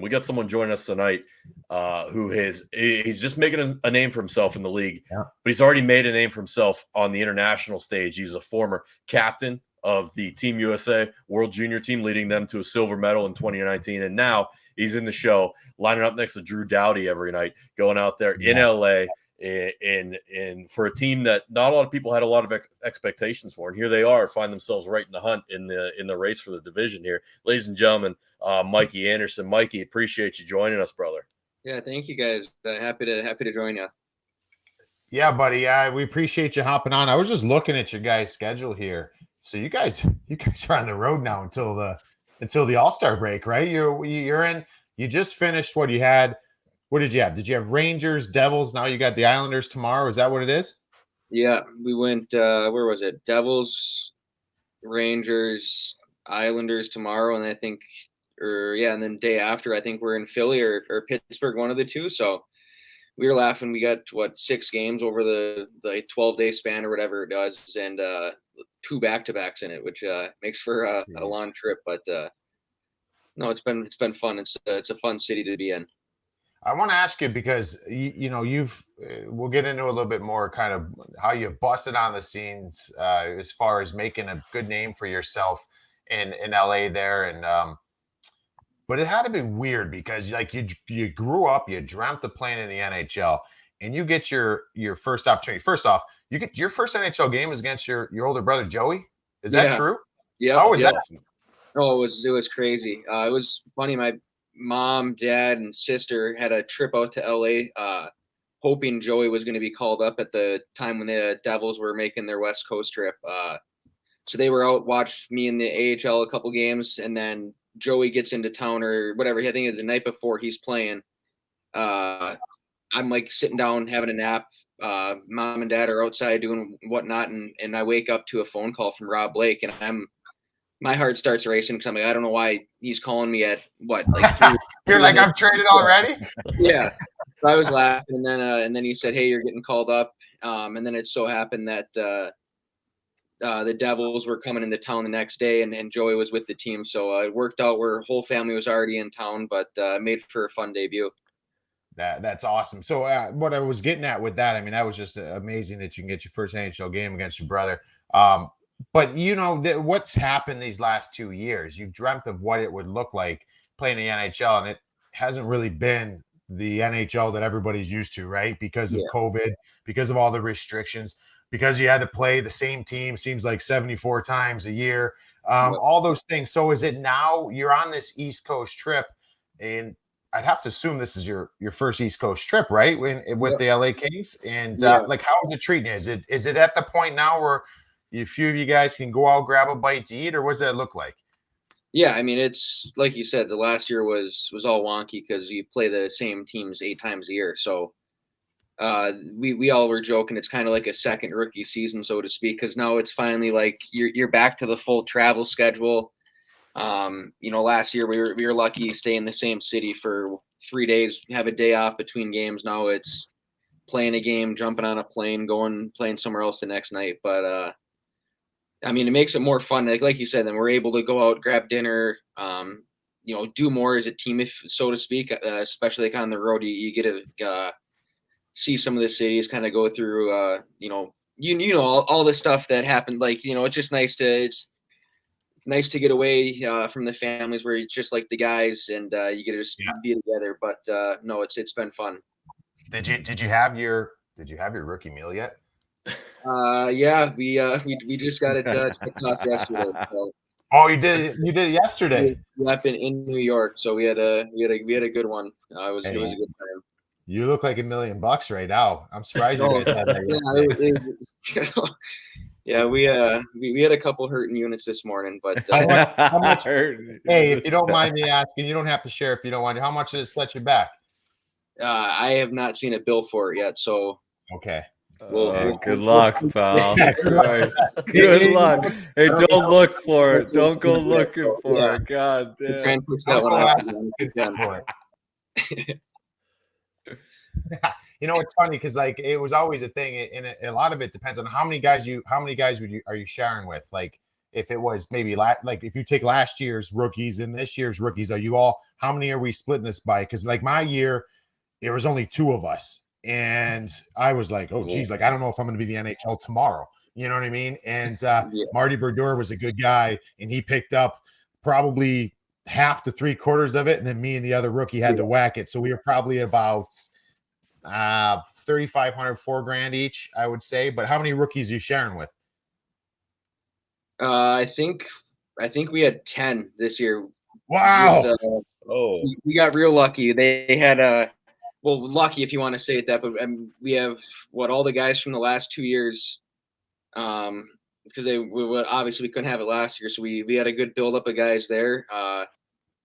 We got someone joining us tonight he's just making a name for himself in the league, but he's already made a name for himself on the international stage. He's a former captain of the Team USA World Junior Team, leading them to a silver medal in 2019. And now he's in the show, lining up next to Drew Doughty every night, going out there in LA and for a team that not a lot of people had a lot of expectations for. And here they are, find themselves right in the hunt in the race for the division here. Ladies and gentlemen, Mikey Anderson. Mikey, appreciate you joining us, brother. Yeah, thank you guys. Happy to join you. Yeah, buddy. We appreciate you hopping on. I was just looking at your guys' schedule here. So you guys are on the road now until the All-Star break, right? You just finished what you had. What did you have? Did you have Rangers, Devils? Now you got the Islanders tomorrow. Is that what it is? Yeah, we went where was it? Devils, Rangers, Islanders tomorrow, and I think and then day after I think we're in Philly or Pittsburgh, one of the two. So we were laughing. We got 6 games over the 12-day span or whatever it does, and 2 back-to-backs in it, which makes for a long trip. But no, it's been fun. It's a fun city to be in. I want to ask you because we'll get into a little bit more kind of how you busted on the scenes as far as making a good name for yourself in LA there, and but it had to be weird because like you grew up, you dreamt of playing in the NHL, and you get your first opportunity. First off, you get your first NHL game is against your older brother Joey. Is that true? Yeah. How was that? Oh, it was crazy. It was funny. My mom, dad, and sister had a trip out to LA, hoping Joey was going to be called up at the time when the Devils were making their West Coast trip. So they were out, watched me in the AHL a couple games, and then Joey gets into town or whatever. I think it's the night before he's playing. I'm like sitting down having a nap. Mom and dad are outside doing whatnot, and I wake up to a phone call from Rob Blake, and my heart starts racing because I'm like, I don't know why he's calling me at what, like 3. You're like, I'm traded already? Yeah. So I was laughing, and then he said, hey, you're getting called up. And then it so happened that the Devils were coming into town the next day, and Joey was with the team. So it worked out where whole family was already in town, but made for a fun debut. That's awesome. So what I was getting at with that, I mean, that was just amazing that you can get your first NHL game against your brother. But what's happened these last 2 years, you've dreamt of what it would look like playing the NHL, and it hasn't really been the NHL that everybody's used to, right? Because of COVID, because of all the restrictions, because you had to play the same team, seems like 74 times a year, all those things. So is it now you're on this East Coast trip, and I'd have to assume this is your first East Coast trip, right? With the LA Kings, and like, how is it treating you? Is it at the point now where a few of you guys can go out, grab a bite to eat, or what does that look like? Yeah, I mean, it's like you said, the last year was all wonky because you play the same teams 8 times a year. So we all were joking. It's kind of like a second rookie season, so to speak, because now it's finally like you're back to the full travel schedule. Last year we were lucky to stay in the same city for 3 days, have a day off between games. Now it's playing a game, jumping on a plane, playing somewhere else the next night. But I mean, it makes it more fun. Like you said, then we're able to go out, grab dinner, do more as a team, if so to speak. Especially like on the road, you get to see some of the cities, kind of go through, all the stuff that happened. Like, it's just it's nice to get away from the families where it's just like the guys, and you get to just be together. But no, it's been fun. Did you have your rookie meal yet? Yeah, we just got it checked off yesterday. So. Oh, you did it yesterday. We up in New York, so we had a good one. It was a good time. You look like $1 million right now. I'm surprised you guys had that. Yeah, we had a couple hurting units this morning, but how much? Hey, if you don't mind me asking, you don't have to share if you don't want to. How much did it set you back? I have not seen a bill for it yet, so okay. Good luck, pal. Good luck. Hey, don't look for it. Don't go looking for it. God damn. Try and push that one out. It's funny because like it was always a thing, and a lot of it depends on how many guys are you sharing with. Like, if it was maybe like if you take last year's rookies and this year's rookies, how many are we splitting this by? Because like my year, there was only 2 of us. And I was like, oh, geez, like, I don't know if I'm going to be the NHL tomorrow. You know what I mean? And Marty Brodeur was a good guy, and he picked up probably half to 3/4 of it. And then me and the other rookie had to whack it. So we were probably about 3,500, $4,000 each, I would say. But how many rookies are you sharing with? I think we had 10 this year. Wow. We got real lucky. They had well, lucky if you want to say it that, but we have all the guys from the last 2 years, because obviously we couldn't have it last year, so we had a good buildup of guys there.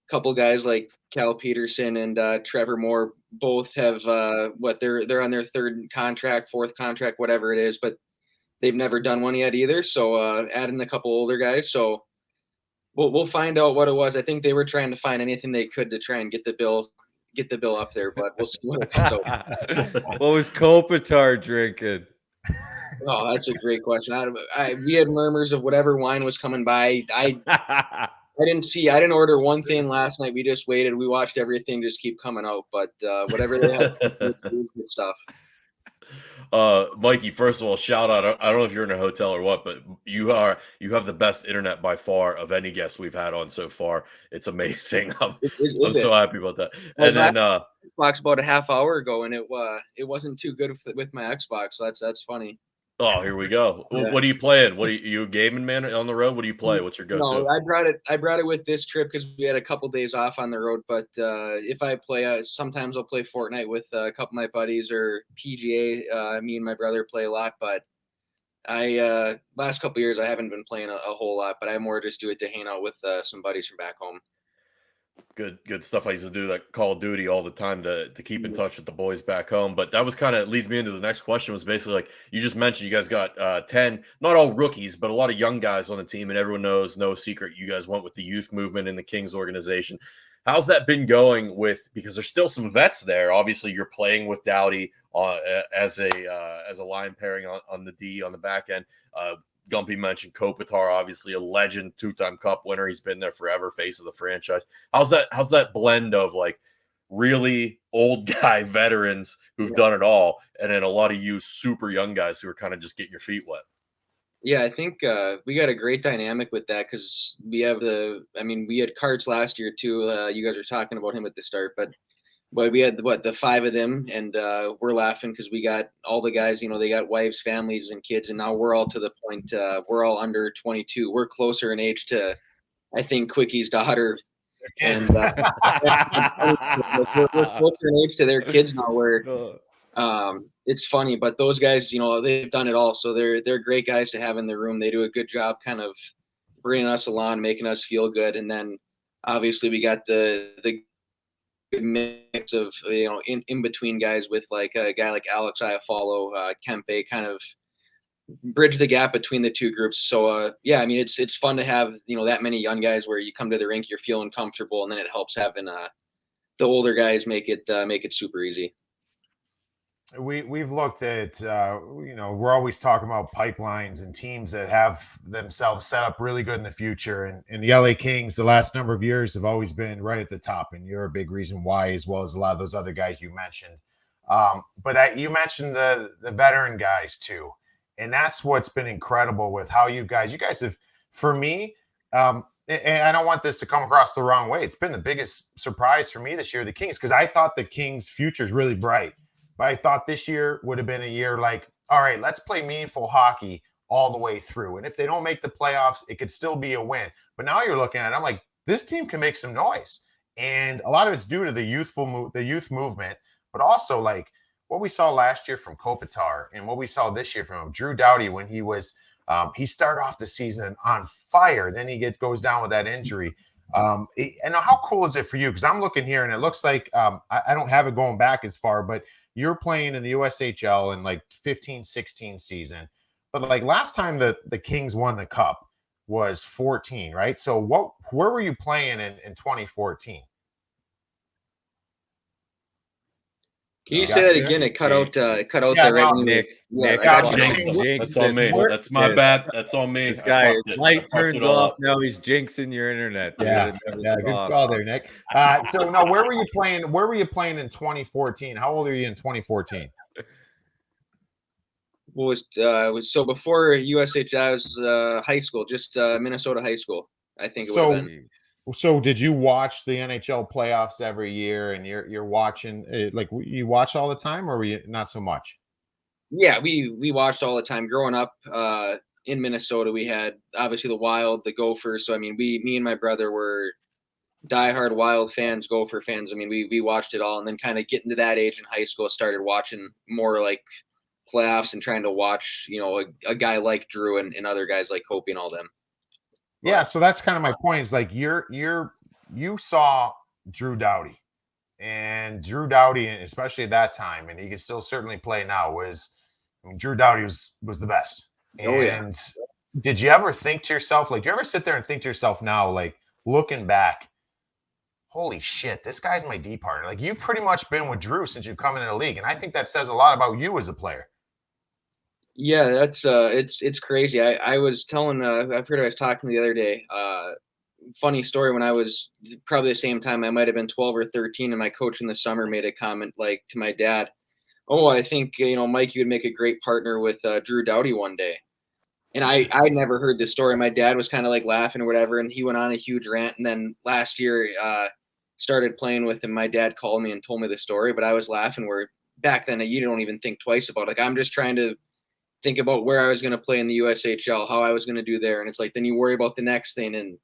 Couple guys like Cal Peterson and Trevor Moore both have they're on their 3rd contract, 4th contract, whatever it is, but they've never done one yet either. So adding a couple older guys, so we'll find out what it was. I think they were trying to find anything they could to try and get the bill up there, but we'll see what it comes out. What was Kopitar drinking? Oh, that's a great question. We had murmurs of whatever wine was coming by. I didn't order one thing last night. We just waited. We watched everything just keep coming out, but whatever they had, it's good stuff. Mikey, first of all, shout out. I don't know if you're in a hotel or what, but you have the best internet by far of any guest we've had on so far. It's amazing. I'm so happy about that. And then Xbox about a half hour ago, and it wasn't too good with my Xbox. So that's funny. Oh, here we go. Yeah. What are you playing? You a gaming man on the road? What do you play? What's your go-to? No, I brought it with this trip because we had a couple days off on the road. But if I play, sometimes I'll play Fortnite with a couple of my buddies, or PGA. Me and my brother play a lot. But I last couple of years I haven't been playing a whole lot. But I more just do it to hang out with some buddies from back home. Good stuff. I used to do that Call of Duty all the time to keep in touch with the boys back home. But that was kind of leads me into the next question, was basically like you just mentioned, you guys got 10, not all rookies, but a lot of young guys on the team. And everyone knows, no secret, you guys went with the youth movement in the Kings organization. How's that been going because there's still some vets there. Obviously, you're playing with Doughty as a line pairing on the D on the back end. Gumpy mentioned Kopitar, obviously a legend, 2-time Cup winner. He's been there forever, face of the franchise. How's that blend of like really old guy veterans who've done it all, and then a lot of you super young guys who are kind of just getting your feet wet? Yeah, I think we got a great dynamic with that because we had Carts last year too. You guys were talking about him at the start, but we had the 5 of them, and we're laughing because we got all the guys, they got wives, families, and kids, and now we're all to the point, we're all under 22. We're closer in age to, I think, Quickie's daughter, and we're closer in age to their kids now. Where it's funny, but those guys, they've done it all, so they're great guys to have in the room. They do a good job, kind of bringing us along, making us feel good, and then obviously we got the good mix of in between guys with like a guy like Alex Iafallo, Kempe, kind of bridge the gap between the two groups. So it's fun to have that many young guys where you come to the rink, you're feeling comfortable, and then it helps having the older guys make it super easy. We've looked at we're always talking about pipelines and teams that have themselves set up really good in the future, and the LA Kings the last number of years have always been right at the top, and you're a big reason why, as well as a lot of those other guys you mentioned. But you mentioned the veteran guys too, and that's what's been incredible with how you guys have, for me, and I don't want this to come across the wrong way, it's been the biggest surprise for me this year, the Kings, because I thought the Kings' future is really bright. But I thought this year would have been a year like, all right, let's play meaningful hockey all the way through. And if they don't make the playoffs, it could still be a win. But now you're looking at it, I'm like, this team can make some noise. And a lot of it's due to the youth movement, but also like what we saw last year from Kopitar and what we saw this year from him. Drew Doughty, when he was he started off the season on fire. Then he goes down with that injury. And how cool is it for you? Because I'm looking here and it looks like I don't have it going back as far, but you're playing in the USHL in like 15-16 season. But like last time the Kings won the Cup was 14, right? So where were you playing in 2014? Can you say that again? It cut out. Cut out there right when you Nick, I got I you. Jinxed him. jinxed That's on this. me. That's my bad. That's on me. This I guy, fucked it. I light fucked turns it all off. up. Now he's jinxing your internet. Dude. Yeah, It never yeah, good stops. call there, Nick. So no, where were you playing? Where were you playing in 2014? How old are you in 2014? Was so before USH, I was high school, just Minnesota high school. I think it would have been. So did you watch the NHL playoffs every year, and you're watching like you watch all the time, or were you not so much? Yeah, we watched all the time growing up. In Minnesota, we had obviously the Wild, the Gophers. So I mean, me and my brother were diehard Wild fans, Gopher fans. I mean, we watched it all, and then kind of getting to that age in high school, started watching more like playoffs and trying to watch, a guy like Drew and other guys like Kopi and all them. Yeah, so that's kind of my point. Is like you saw Drew Doughty, and Drew Doughty, especially at that time, and he can still certainly play now. Drew Doughty was the best. Oh yeah. And did you ever think to yourself, like, do you ever sit there and think to yourself now, like looking back, holy shit, this guy's my D partner. Like you've pretty much been with Drew since you've come into the league, and I think that says a lot about you as a player. Yeah, that's it's crazy. I was telling I heard I was talking the other day. Funny story, when I was probably the same time, I might have been 12 or 13, and my coach in the summer made a comment like to my dad, "Oh, I think Mikey would make a great partner with Drew Doughty one day." And I'd never heard this story. My dad was kind of like laughing or whatever, and he went on a huge rant. And then last year, started playing with him. My dad called me and told me the story, but I was laughing. Where back then you don't even think twice about it. Like I'm just trying to think about where I was going to play in the USHL, how I was going to do there. And it's like, then you worry about the next thing. And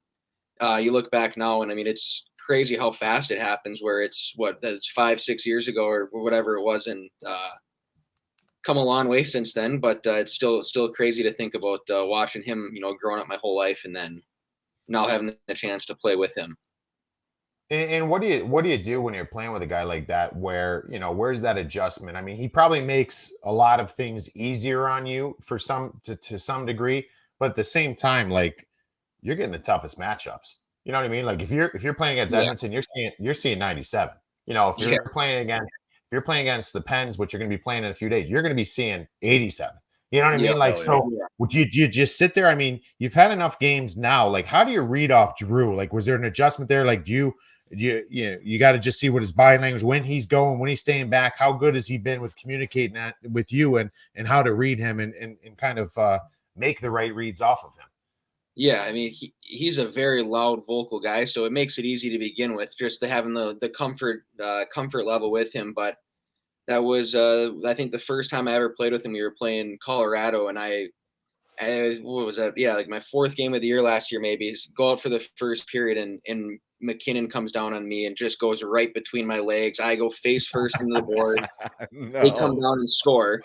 you look back now, and I mean, it's crazy how fast it happens, where that's 5-6 years ago or whatever it was. And come a long way since then, but it's still crazy to think about watching him, growing up my whole life, and then now having the chance to play with him. And what do you do when you're playing with a guy like that? Where where's that adjustment? I mean, he probably makes a lot of things easier on you for to some degree, but at the same time, like you're getting the toughest matchups. You know what I mean? Like if you're playing against Edmonton, you're seeing 97. If you're playing against the Pens, which you're going to be playing in a few days, you're going to be seeing 87. You know what I mean? Like, would you just sit there? I mean, you've had enough games now. Like, how do you read off Drew? Like, was there an adjustment there? Like, you got to just see what his body language, when he's going, when he's staying back, how good has he been with communicating that with you, and how to read him and kind of make the right reads off of him. Yeah, I mean, he's a very loud, vocal guy, so it makes it easy to begin with, just to having the comfort level with him. But that was, I think, the first time I ever played with him. We were playing Colorado, and I what was that? Yeah, like my fourth game of the year last year, maybe. Go out for the first period, and McKinnon comes down on me and just goes right between my legs. I go face first into the board. No. They come down and score.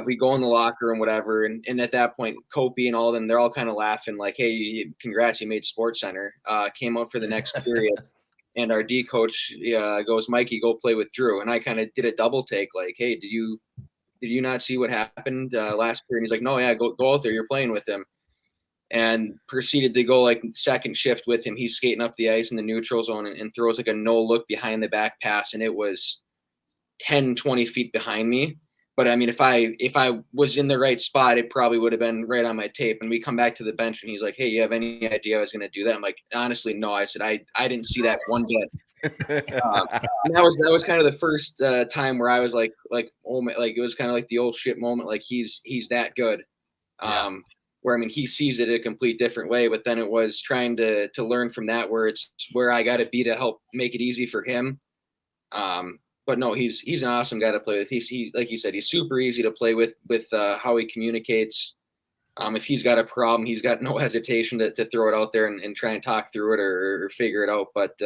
We go in the locker room, whatever, and at that point, Kopi and all of them, they're all kind of laughing, like, "Hey, congrats, you made Sports Center." Came out for the next period, and our D coach goes, "Mikey, go play with Drew." And I kind of did a double take, like, "Hey, did you not see what happened last period?" And he's like, "No, yeah, go out there, you're playing with him." And proceeded to go like second shift with him. He's skating up the ice in the neutral zone and throws like a no look behind the back pass, and it was 10-20 feet behind me. But I mean, if I was in the right spot, it probably would have been right on my tape. And we come back to the bench, and he's like, "Hey, you have any idea I was going to do that?" I'm like, "Honestly, no." I said, I didn't see that one bit. And that was kind of the first time where I was like, oh my, like it was kind of like the old shit moment. Like he's that good. Where I mean, he sees it a complete different way. But then it was trying to learn from that, where it's where I got to be to help make it easy for him. But no, he's an awesome guy to play with. He's like you said, he's super easy to play with how he communicates. If he's got a problem, he's got no hesitation to throw it out there and try and talk through it or figure it out. But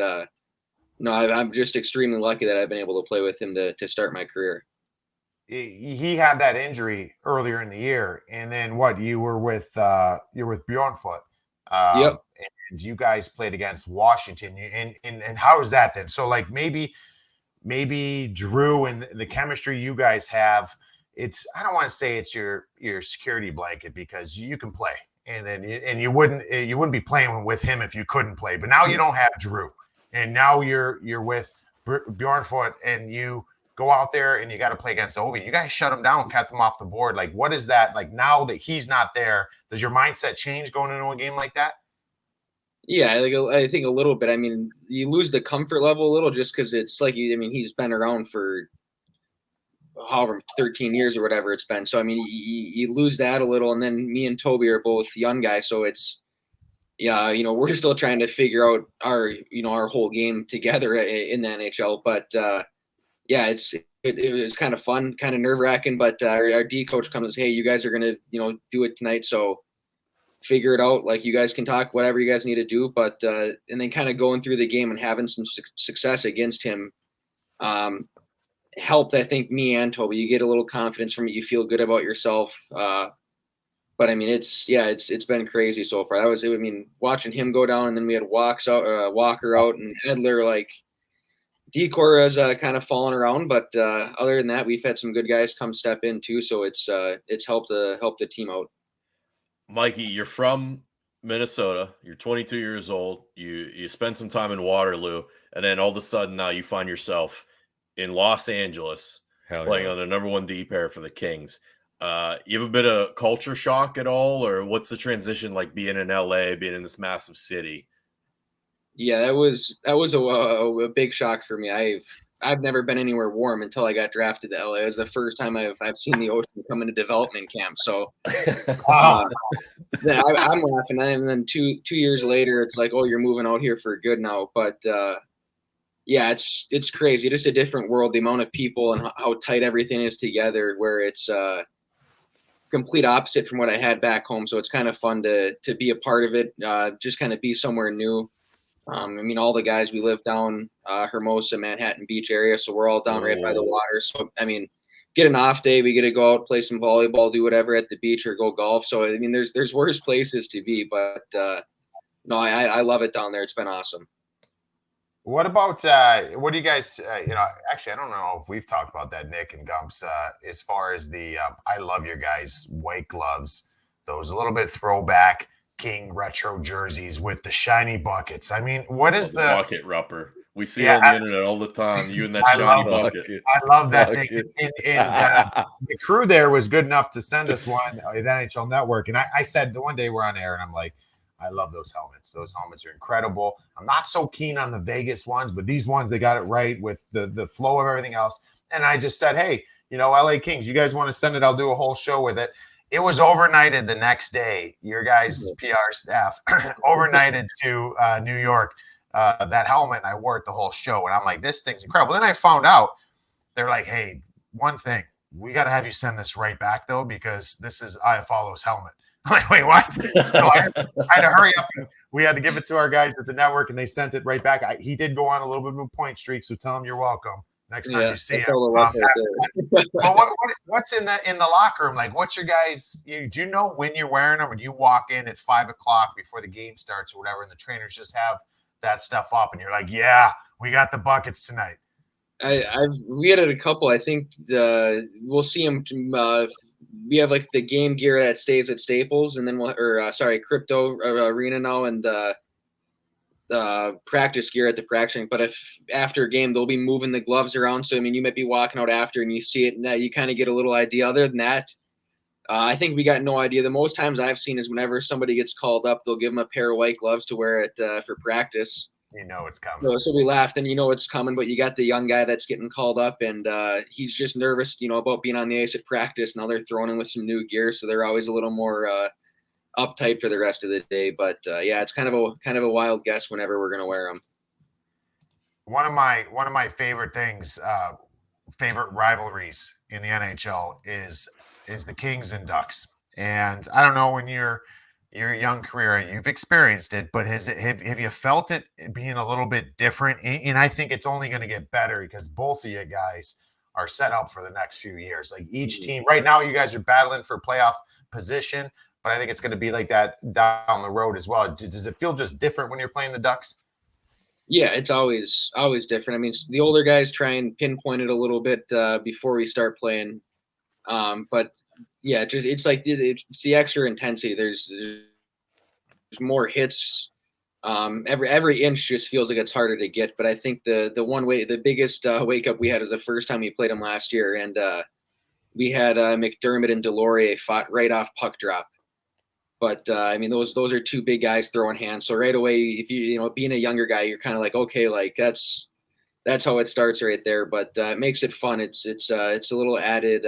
no, I'm just extremely lucky that I've been able to play with him to start my career. He had that injury earlier in the year, and then you were with Bjornfoot. Yep. And you guys played against Washington, and how is that then? So like maybe Drew and the chemistry you guys have, I don't want to say it's your security blanket, because you can play, and you wouldn't be playing with him if you couldn't play. But now you don't have Drew, and now you're with Bjornfoot, and go out there and you got to play against Ovi. You guys shut them down, kept them off the board. Like, what is that? Like, now that he's not there, does your mindset change going into a game like that? Yeah, like I think a little bit. I mean, you lose the comfort level a little just because it's like he's been around for however 13 years or whatever it's been. So I mean, you lose that a little, and then me and Toby are both young guys, so it's we're still trying to figure out our whole game together in the NHL. But yeah, it was kind of fun, kind of nerve wracking. But our D coach comes and says, hey, you guys are gonna do it tonight, so figure it out. Like, you guys can talk whatever you guys need to do, but and then kind of going through the game and having some success against him helped, I think, me and Toby. You get a little confidence from it. You feel good about yourself. But I mean, it's been crazy so far. That was it. I mean, watching him go down, and then we had Walker out, and Edler, like, Decor has kind of fallen around, but other than that, we've had some good guys come step in too. So it's helped the team out. Mikey, you're from Minnesota. You're 22 years old. You spend some time in Waterloo, and then all of a sudden now you find yourself in Los Angeles playing on the number 1 D pair for the Kings. You have a bit of culture shock at all, or what's the transition like being in LA, being in this massive city? Yeah, that was a big shock for me. I've never been anywhere warm until I got drafted to LA. It was the first time I've seen the ocean come into development camp. So then I'm laughing, and then two years later, it's like, oh, you're moving out here for good now. But yeah, it's crazy. Just a different world. The amount of people and how tight everything is together, where it's complete opposite from what I had back home. So it's kind of fun to be a part of it. Just kind of be somewhere new. I mean, all the guys, we live down Hermosa, Manhattan Beach area, so we're all down right by the water. So, I mean, get an off day, we get to go out, play some volleyball, do whatever at the beach, or go golf. So, I mean, there's worse places to be, but no, I love it down there. It's been awesome. What about what do you guys? Actually, I don't know if we've talked about that, Nick and Gumps. As far as the, I love your guys' white gloves, those a little bit throwback King retro jerseys with the shiny buckets. I mean, what is the bucket rupper? We see it on the internet all the time. You and that shiny bucket. I love that thing. And the crew there was good enough to send us one at NHL Network. And I said the one day we're on air, and I'm like, I love those helmets. Those helmets are incredible. I'm not so keen on the Vegas ones, but these ones, they got it right with the flow of everything else. And I just said, hey, LA Kings, you guys want to send it? I'll do a whole show with it. It was overnighted the next day. Your guys' PR staff overnighted to New York. That helmet, and I wore it the whole show. And I'm like, this thing's incredible. Then I found out they're like, hey, one thing, we got to have you send this right back though, because this is Iafalo's helmet. I'm like, wait, what? So I had to hurry up, and we had to give it to our guys at the network, and they sent it right back. He did go on a little bit of a point streak, so tell him you're welcome next time you see him. What's in the locker room? Like, what's your guys? Do you know when you're wearing them, or do you walk in at 5 o'clock before the game starts or whatever, and the trainers just have that stuff up, and you're like, yeah, we got the buckets tonight? We had a couple. I think we'll see them. We have like the game gear that stays at Staples, and then Crypto Arena now, and the practice gear at the practice. But if after a game, they'll be moving the gloves around. So I mean, you might be walking out after and you see it, and that you kind of get a little idea. Other than that, I think we got no idea. The most times I've seen is whenever somebody gets called up, they'll give them a pair of white gloves to wear it for practice. You know it's coming. So we laughed, and it's coming, but you got the young guy that's getting called up, and he's just nervous, about being on the ice at practice. Now they're throwing in with some new gear, so they're always a little more uptight for the rest of the day. But yeah, it's kind of a wild guess whenever we're gonna wear them. One of my favorite things, favorite rivalries in the NHL is the Kings and Ducks. And I don't know, when your young career, you've experienced it, but have you felt it being a little bit different? And I think it's only going to get better because both of you guys are set up for the next few years. Like, each team right now, you guys are battling for playoff position, but I think it's going to be like that down the road as well. Does it feel just different when you're playing the Ducks? Yeah, it's always different. I mean, the older guys try and pinpoint it a little bit before we start playing. But yeah, it's like it's the extra intensity. There's more hits every inch just feels like it's harder to get. But I think the biggest wake up we had was the first time we played him last year, and we had McDermott and Delorier fought right off puck drop. But I mean, those are two big guys throwing hands. So right away, if being a younger guy, you're kind of like, okay, like that's how it starts right there. But it makes it fun. It's a little added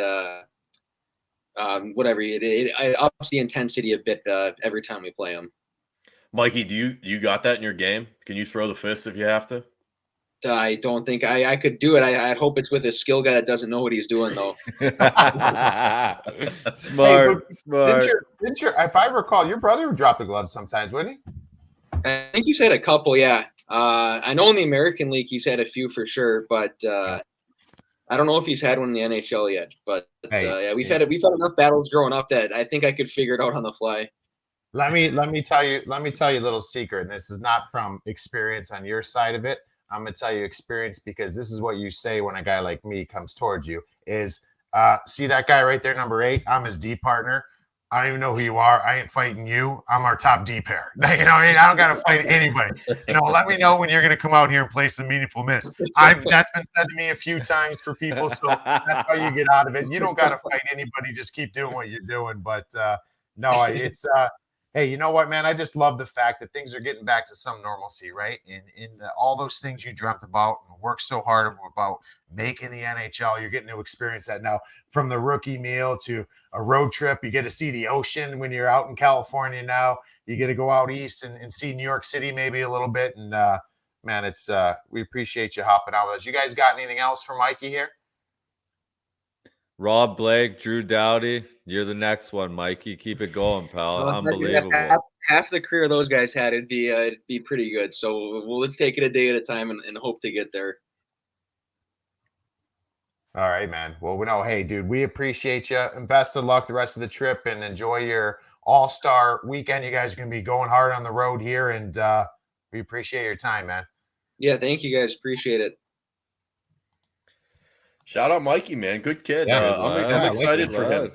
whatever. It ups the intensity a bit every time we play them. Mikey, do you got that in your game? Can you throw the fist if you have to? I don't think I could do it. I'd hope it's with a skill guy that doesn't know what he's doing, though. Smart. Didn't your, if I recall, your brother would drop the gloves sometimes, wouldn't he? I think he's had a couple, yeah. I know in the American League he's had a few for sure, but I don't know if he's had one in the NHL yet. But yeah, we've had enough battles growing up that I think I could figure it out on the fly. Let me tell you a little secret, and this is not from experience on your side of it. I'm gonna tell you experience because this is what you say when a guy like me comes towards you is see that guy right there, number 8? I'm his D partner. I don't even know who you are. I ain't fighting you. I'm our top D pair. You know what I mean? I don't gotta fight anybody. Let me know when you're gonna come out here and play some meaningful minutes. That's been said to me a few times for people, so that's how you get out of it. You don't gotta fight anybody, just keep doing what you're doing. But no, it's hey, you know what, man? I just love the fact that things are getting back to some normalcy, right? In all those things you dreamt about and worked so hard about making the NHL, you're getting to experience that now. From the rookie meal to a road trip, you get to see the ocean when you're out in California now. You get to go out east and see New York City maybe a little bit. And, man, it's we appreciate you hopping out with us. You guys got anything else for Mikey here? Rob Blake, Drew Doughty, you're the next one, Mikey. Keep it going, pal. Well, Unbelievable. Half the career those guys had, it'd be pretty good. So let's take it a day at a time and hope to get there. All right, man. Well, we know, hey, dude, we appreciate you and best of luck the rest of the trip and enjoy your all-star weekend. You guys are going to be going hard on the road here, and we appreciate your time, man. Yeah, thank you guys. Appreciate it. Shout out Mikey, man. Good kid. Yeah, I'm excited for him.